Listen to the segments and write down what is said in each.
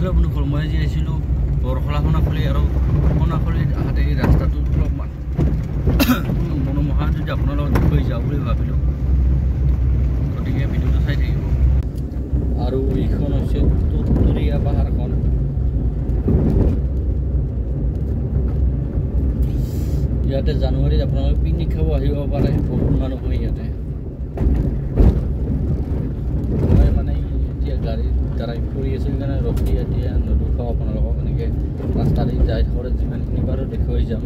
Hello' বন্ধুসকল, মই আজি আহিছিলোঁ বৰখলা সোণাখলি আৰু সোণাখলিত আহোঁতে এই ৰাস্তাটো অলপমান মনোমোহা, যদি আপোনাৰ লগত দেখুৱাই যাওঁ বুলি ভাবিলোঁ, গতিকে ভিডিঅ'টো চাই থাকিব। আৰু এইখন হৈছে তুতৰীয়া পাহাৰখন। ইয়াতে জানুৱাৰীত আপোনালোকে পিকনিক খাব আহিব পাৰে, বহুত মানুহ হয় ইয়াতে। মই মানে এতিয়া গাড়ীৰ দ্বাৰাই ফুৰি আছোঁ, সেইকাৰণে ৰখি এতিয়া নদুখাওঁ আপোনালোকক। এনেকৈ ৰাস্তা দি যাই থাকোঁতে যিমানখিনি বাৰু দেখুৱাই যাম।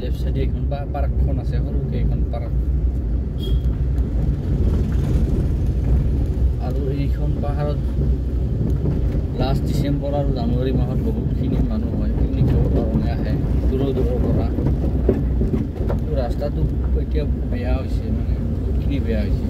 লেফ্ট চাইডে এইখন পাৰ্কখন আছে, সৰুকৈ এইখন পাৰ্ক। আৰু এইখন পাহাৰত লাষ্ট ডিচেম্বৰ আৰু জানুৱাৰী মাহত বহুতখিনি মানুহ হয়, পিকনিক খাবৰ কাৰণে আহে দূৰৰ পৰা। ৰাস্তাটো এতিয়া বেয়া হৈছে, মানে বহুতখিনি বেয়া হৈছে।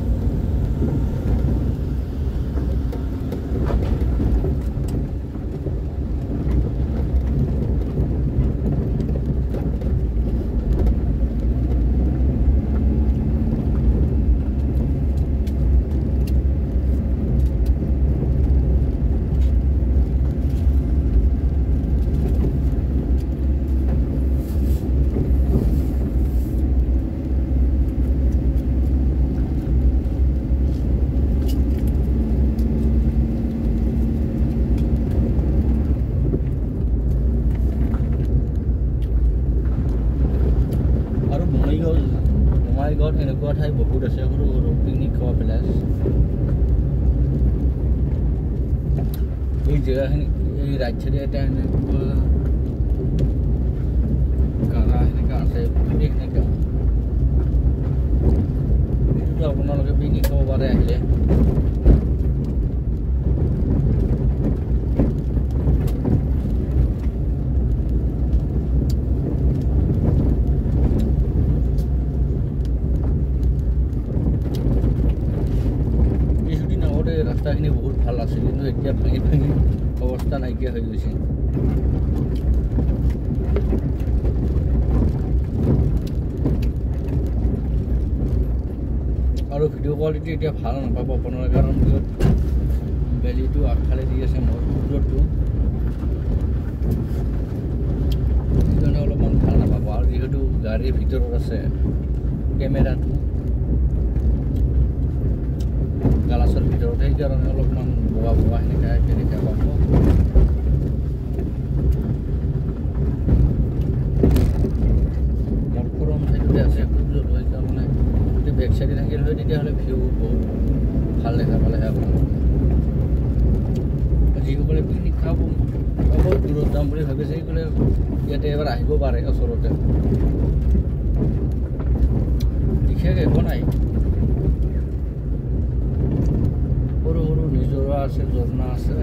বঙাইগাঁৱত এনেকুৱা ঠাই বহুত আছে, সৰু সৰু পিকনিক খোৱা প্লেচ। এই জেগাখিনি এই ৰাইট চাইডে এটা এনেকুৱা গাৰা সেনেকুৱা আছে, সেনেকুৱা এইটোতো আপোনালোকে পিকনিক খাব পাৰে আহিলে। ৰাস্তাখিনি বহুত ভাল আছিল, কিন্তু এতিয়া ভাঙি ভাঙি অৱস্থা নাইকিয়া হৈ গৈছে। আৰু ভিডিঅ' কোৱালিটি এতিয়া ভাল নাপাব আপোনালোকে, কাৰণ বেলিটো আগফালে দি আছে মোৰ সূৰ্যটো, সেইকাৰণে অলপমান ভাল নাপাব। আৰু যিহেতু গাড়ীৰ ভিতৰত আছে কেমেৰাটো গ্লাছৰ ভিতৰত, সেইকাৰণে অলপমান বগা বগা সেনেকৈ দেখা পাব। মৰফৰম ঠাইটোতে আছে সূৰ্যটো, সেইকাৰণে যদি বেক চাইডে থাকিল হয় তেতিয়াহ'লে ভিউ বহুত ভাল দেখা পালে হয় আপোনালোকে। যিসকলে পিকনিক খাব দূৰত যাম বুলি ভাবিছে, সেইসকলে ইয়াতে এবাৰ আহিব পাৰে। ওচৰতে বিশেষ একো নাই, সৰু সৰু নিজৰা আছে, ঝৰ্ণা আছে,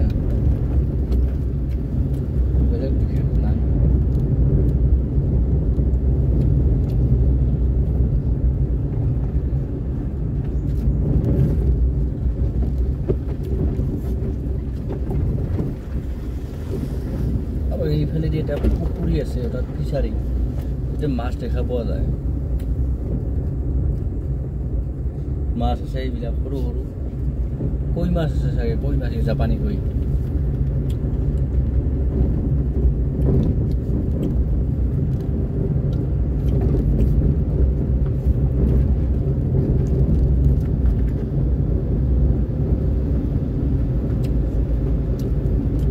বেলেগ বিশেষ নাই। আৰু এইফালেদি এটা পুখুৰী আছে, এটা ফিচাৰী, এতিয়া মাছ দেখা পোৱা যায়। মাছ আছে এইবিলাক সৰু সৰু কই মাছ আছে চাগে, কই মাছ, জাপানী কই।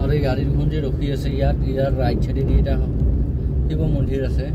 আৰু এই গাড়ীখন যে ৰখি আছে ইয়াৰ ৰাইট চাইডেদি এটা শিৱ মন্দিৰ আছে।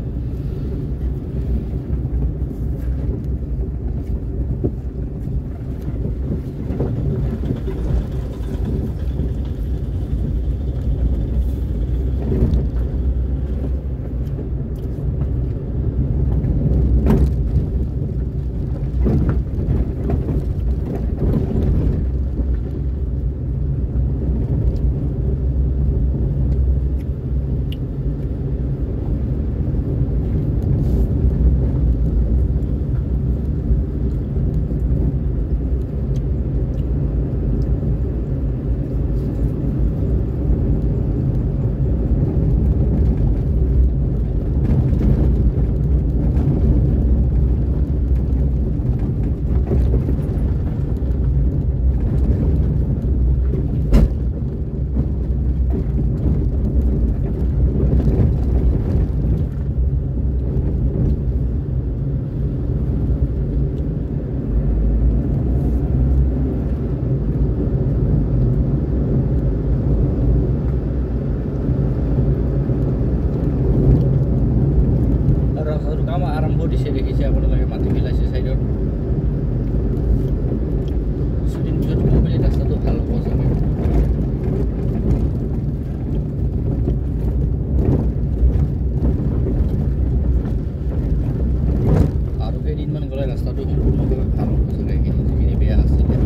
ৰাস্তাটো সম্পূৰ্ণভাৱে ভাল হ'ব চাগে, এইখিনি যিখিনি বেয়া আছিলে